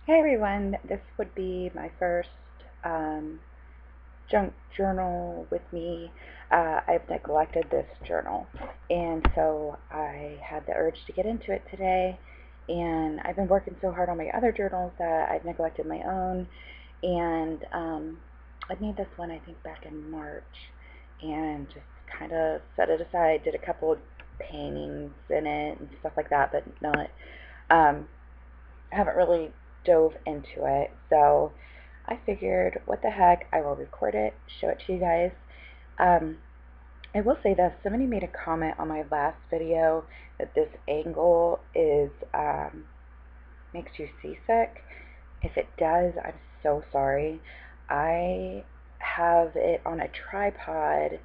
Hey everyone, this would be my first um, junk journal with me. I've neglected this journal, and so I had the urge to get into it today. And I've been working so hard on my other journals that I've neglected my own. And I made this one, I think, back in March, and just kind of set it aside. Did a couple of paintings in it and stuff like that, but not. Um, I haven't really dove into it, so I figured, what the heck, I will record it, show it to you guys. Um, I will say this, somebody made a comment on my last video that this angle is makes you seasick. If it does, I'm so sorry. I have it on a tripod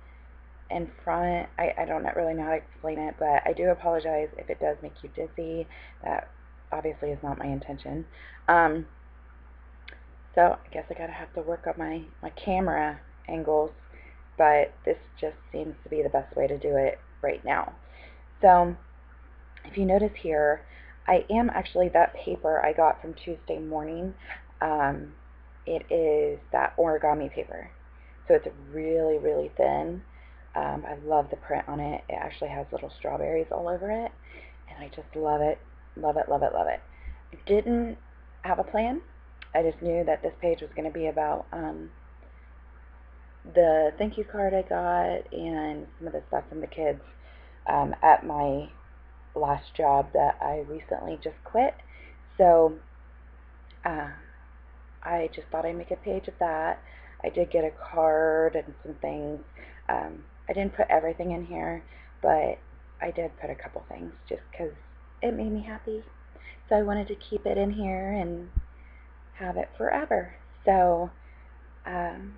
in front. I don't really know how to explain it, but I do apologize if it does make you dizzy. That obviously is not my intention. Um, so I guess I gotta have to work on my camera angles, but this just seems to be the best way to do it right now. So if you notice here, I am actually, that paper I got from Tuesday morning. Um, it is that origami paper. So it's really, really thin. I love the print on it. It actually has little strawberries all over it, and I just love it, love it, love it, love it. I didn't have a plan. I just knew that this page was going to be about the thank you card I got and some of the stuff from the kids at my last job that I recently just quit. So uh, I just thought I'd make a page of that. I did get a card and some things. I didn't put everything in here, but I did put a couple things just because it made me happy. So I wanted to keep it in here and have it forever. So um,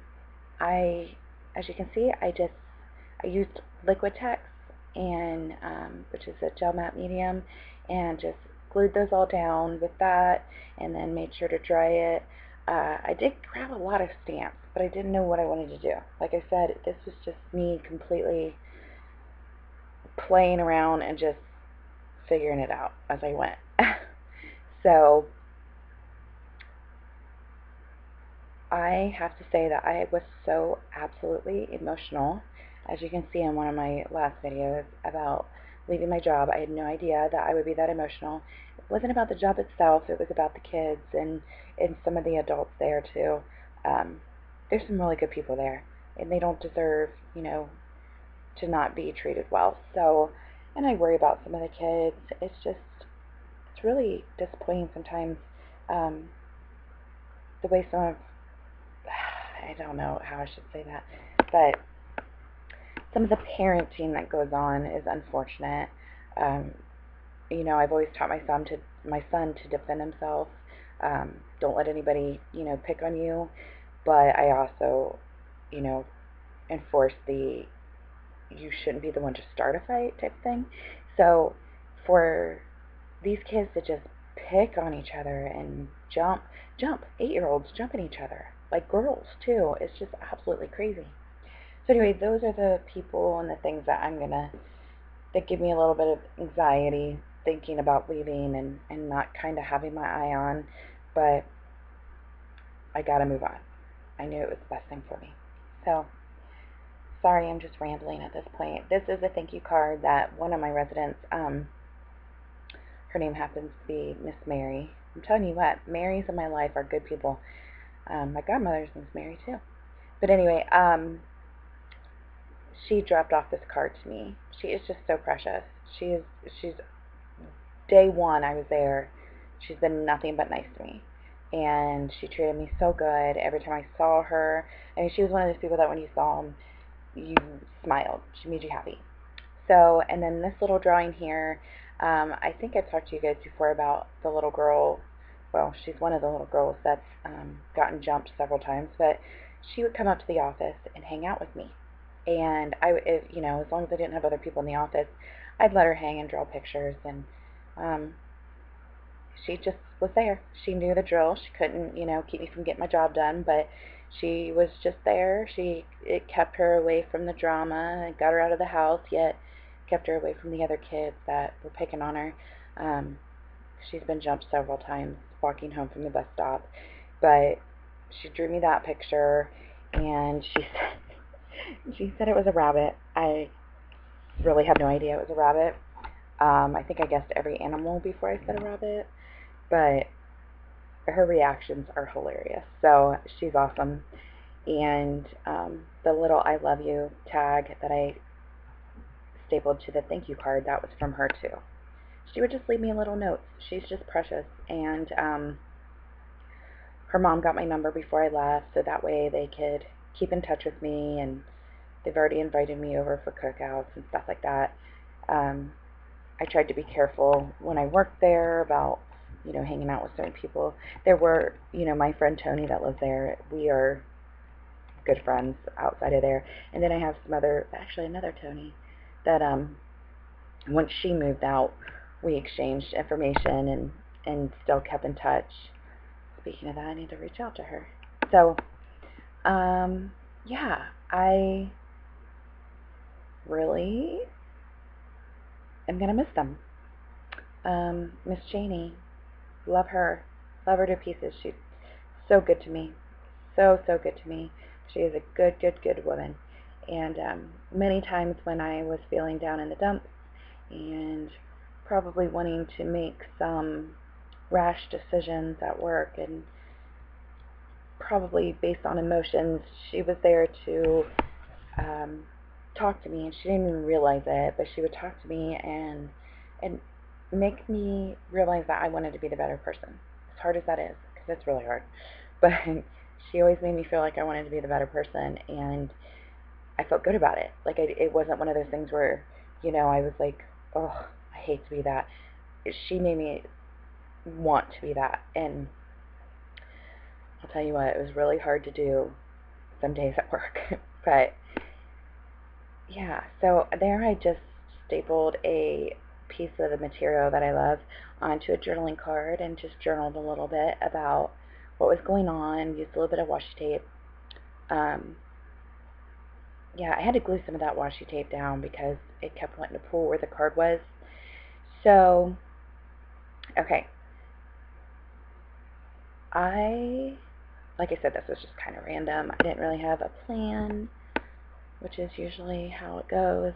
I, as you can see, I used Liquitex, and which is a gel matte medium, and just glued those all down with that, and then made sure to dry it. I did grab a lot of stamps, but I didn't know what I wanted to do. Like I said, this was just me completely playing around and just figuring it out as I went. So I have to say that I was so absolutely emotional, as you can see in one of my last videos about leaving my job. I had no idea that I would be that emotional. It wasn't about the job itself, it was about the kids and some of the adults there too. Um, there's some really good people there, and they don't deserve, to not be treated well. So, and I worry about some of the kids. It's really disappointing sometimes, um, the way some of I don't know how I should say that, but some of the parenting that goes on is unfortunate. Um, I've always taught my son to defend himself. Don't let anybody, pick on you. But I also, you know, enforce the you shouldn't be the one to start a fight type thing. So for these kids to just pick on each other and jump, 8-year-olds jumping each other like girls too. It's just absolutely crazy. So anyway, those are the people and the things that give me a little bit of anxiety thinking about leaving and not kind of having my eye on, but I gotta move on. I knew it was the best thing for me. So sorry, I'm just rambling at this point. This is a thank you card that one of my residents, her name happens to be Miss Mary. I'm telling you what, Marys in my life are good people. My godmother's name's Mary too. But anyway, she dropped off this card to me. She is just so precious. She's day one I was there. She's been nothing but nice to me, and she treated me so good every time I saw her. I mean, she was one of those people that when you saw them, you smiled. She made you happy. So, and then this little drawing here, I think I've talked to you guys before about the little girl. Well, she's one of the little girls that's gotten jumped several times, but she would come up to the office and hang out with me. And as long as I didn't have other people in the office, I'd let her hang and draw pictures. And um, she just was there. She knew the drill. She couldn't, keep me from getting my job done, but she was just there. It kept her away from the drama and got her out of the house, yet kept her away from the other kids that were picking on her. Um, She's been jumped several times walking home from the bus stop, but she drew me that picture, and she said it was a rabbit. I really had no idea it was a rabbit. I think I guessed every animal before I said a rabbit, but her reactions are hilarious. So she's awesome. And the little I love you tag that I stapled to the thank you card, that was from her too. She would just leave me little notes. She's just precious. And her mom got my number before I left, so that way they could keep in touch with me, and they've already invited me over for cookouts and stuff like that. I tried to be careful when I worked there about, hanging out with certain people. There were, my friend Tony that lives there. We are good friends outside of there. And then I have another Tony that once she moved out, we exchanged information and still kept in touch. Speaking of that, I need to reach out to her. So, yeah, I really am going to miss them. Miss Janie, love her. Love her to pieces. She's so good to me. So good to me. She is a good woman. And many times when I was feeling down in the dumps and probably wanting to make some rash decisions at work and probably based on emotions, she was there to talk to me, and she didn't even realize it, but she would talk to me and make me realize that I wanted to be the better person, as hard as that is, because it's really hard. But she always made me feel like I wanted to be the better person, and I felt good about it. Like, it wasn't one of those things where, I was like, oh, I hate to be that. She made me want to be that, and I'll tell you what, it was really hard to do some days at work. But yeah, so there I just stapled a piece of the material that I love onto a journaling card and just journaled a little bit about what was going on, used a little bit of washi tape. Yeah, I had to glue some of that washi tape down because it kept wanting to pull where the card was. So, okay. Like I said, this was just kind of random. I didn't really have a plan, which is usually how it goes.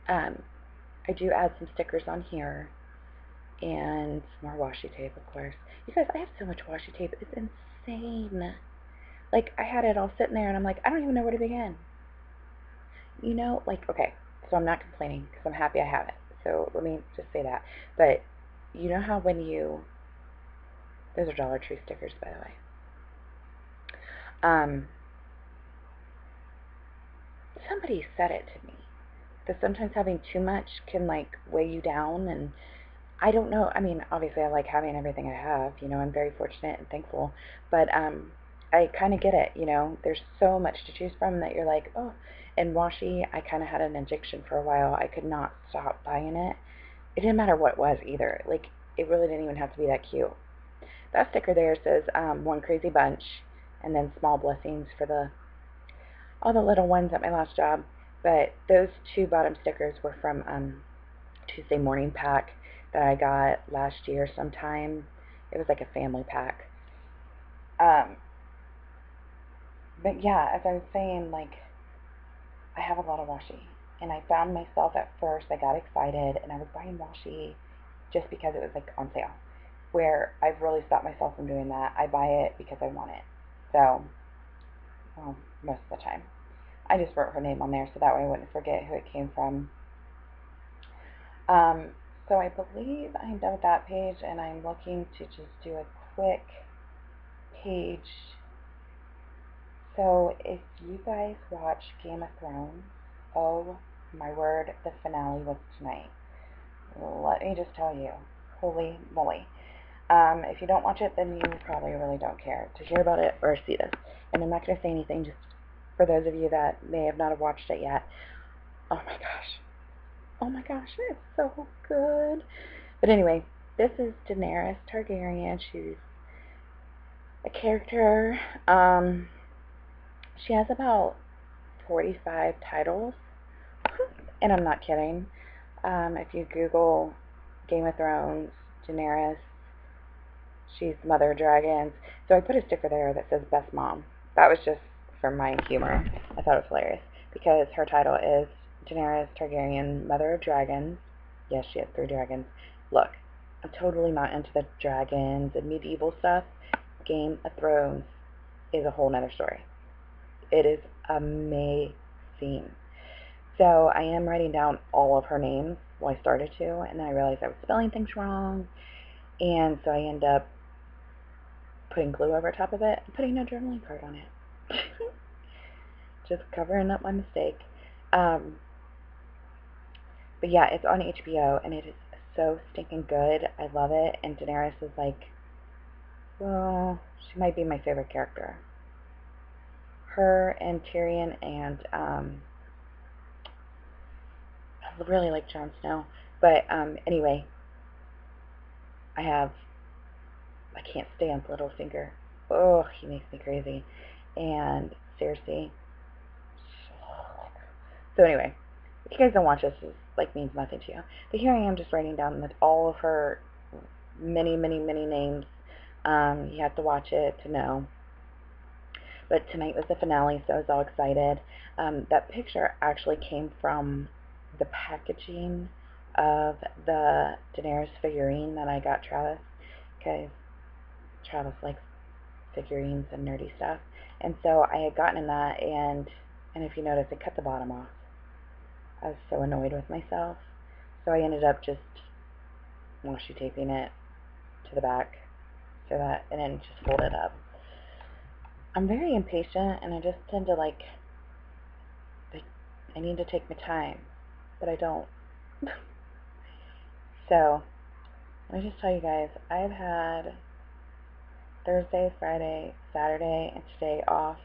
I do add some stickers on here and some more washi tape, of course. You guys, I have so much washi tape. It's insane. Like, I had it all sitting there, and I'm like, I don't even know where to begin. Okay, so I'm not complaining because I'm happy I have it. So let me just say that. But you know how those are Dollar Tree stickers, by the way. Somebody said it to me, that sometimes having too much can, weigh you down, and I don't know. I mean, obviously I like having everything I have, I'm very fortunate and thankful, but I kind of get it, there's so much to choose from that you're like, oh, and washi, I kind of had an addiction for a while. I could not stop buying it. It didn't matter what it was either. Like, it really didn't even have to be that cute. That sticker there says One Crazy Bunch, and then small blessings for all the little ones at my last job. But those two bottom stickers were from Tuesday Morning Pack that I got last year sometime. It was like a family pack. But yeah, as I was saying, I have a lot of washi, and I found myself at first, I got excited, and I was buying washi just because it was on sale, where I've really stopped myself from doing that. I buy it because I want it. So, well, most of the time. I just wrote her name on there so that way I wouldn't forget who it came from. So I believe I'm done with that page, and I'm looking to just do a quick page. So if you guys watch Game of Thrones, oh my word, the finale was tonight. Let me just tell you, holy moly. If you don't watch it, then you probably really don't care to hear about it or see this. And I'm not going to say anything, just for those of you that may have not have watched it yet. Oh my gosh. Oh my gosh, it's so good. But anyway, this is Daenerys Targaryen. She's a character. She has about 45 titles. And I'm not kidding. If you Google Game of Thrones, Daenerys, She's Mother of Dragons. So I put a sticker there that says Best Mom. That was just for my humor. I thought it was hilarious because her title is Daenerys Targaryen, Mother of Dragons. Yes, she has 3 dragons. Look, I'm totally not into the dragons and medieval stuff. Game of Thrones is a whole nother story. It is amazing. So I am writing down all of her names. Well, I started to, and then I realized I was spelling things wrong, and so I end up putting glue over top of it and putting a journaling card on it. Just covering up my mistake. But yeah, it's on HBO, and it is so stinking good. I love it, and Daenerys is like, well, she might be my favorite character. Her and Tyrion and I really like Jon Snow. But anyway, I can't stand Littlefinger. Oh, he makes me crazy. And Cersei. So anyway, if you guys don't watch this, it like means nothing to you. But here I am just writing down with all of her many, many, many names. You have to watch it to know. But tonight was the finale, so I was all excited. That picture actually came from the packaging of the Daenerys figurine that I got Travis, because Travis likes figurines and nerdy stuff. And so I had gotten in that, and if you notice, I cut the bottom off. I was so annoyed with myself. So I ended up just washi taping it to the back, so that, and then just fold it up. I'm very impatient, and I just tend to like I need to take my time, but I don't. So, let me just tell you guys, I've had Thursday, Friday, Saturday, and today off,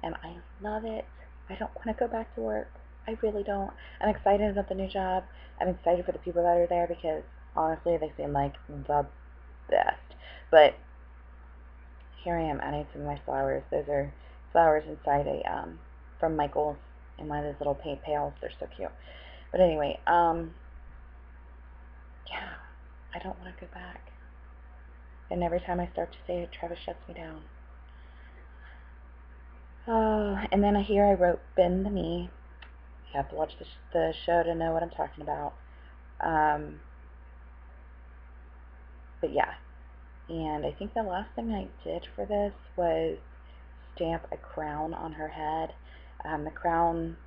and I love it. I don't want to go back to work. I really don't. I'm excited about the new job. I'm excited for the people that are there because, honestly, they seem like the best. But here I am adding some of my flowers. Those are flowers inside from Michael's in one of those little paint pails. They're so cute. But anyway, yeah, I don't want to go back. And every time I start to say it, Travis shuts me down. And then here I wrote Bend the Knee. You have to watch the show to know what I'm talking about. But yeah. And I think the last thing I did for this was stamp a crown on her head. The crown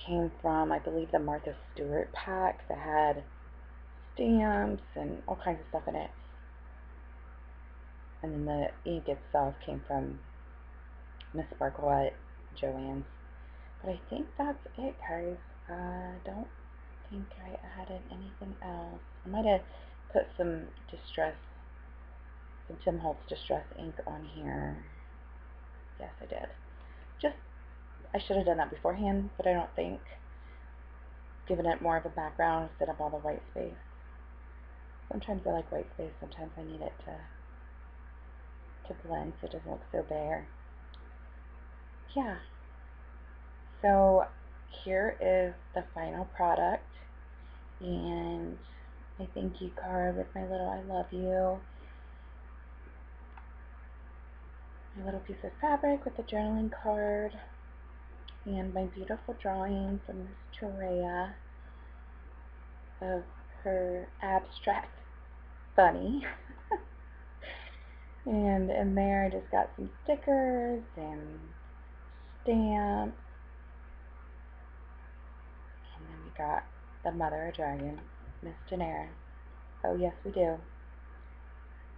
came from, I believe, the Martha Stewart pack that had stamps and all kinds of stuff in it. And then the ink itself came from Miss Sparkle at Joann's. But I think that's it, guys. I don't think I added anything else. I might have put some Tim Holtz Distress ink on here. Yes, I did. I should have done that beforehand, but I don't think. Giving it more of a background instead of all the white space. Sometimes I like white space, sometimes I need it to blend so it doesn't look so bare. Yeah. So here is the final product, and I thank you card with my little I love you. My little piece of fabric with the journaling card, and my beautiful drawing from Miss Torea of her abstract bunny. And in there I just got some stickers and stamps. And then we got the Mother of Dragons, Miss Daenerys. Oh yes, we do.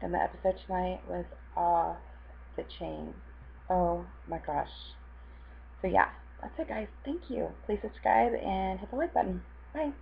And the episode tonight was off the chain. Oh my gosh. So yeah, that's it guys. Thank you. Please subscribe and hit the like button. Bye.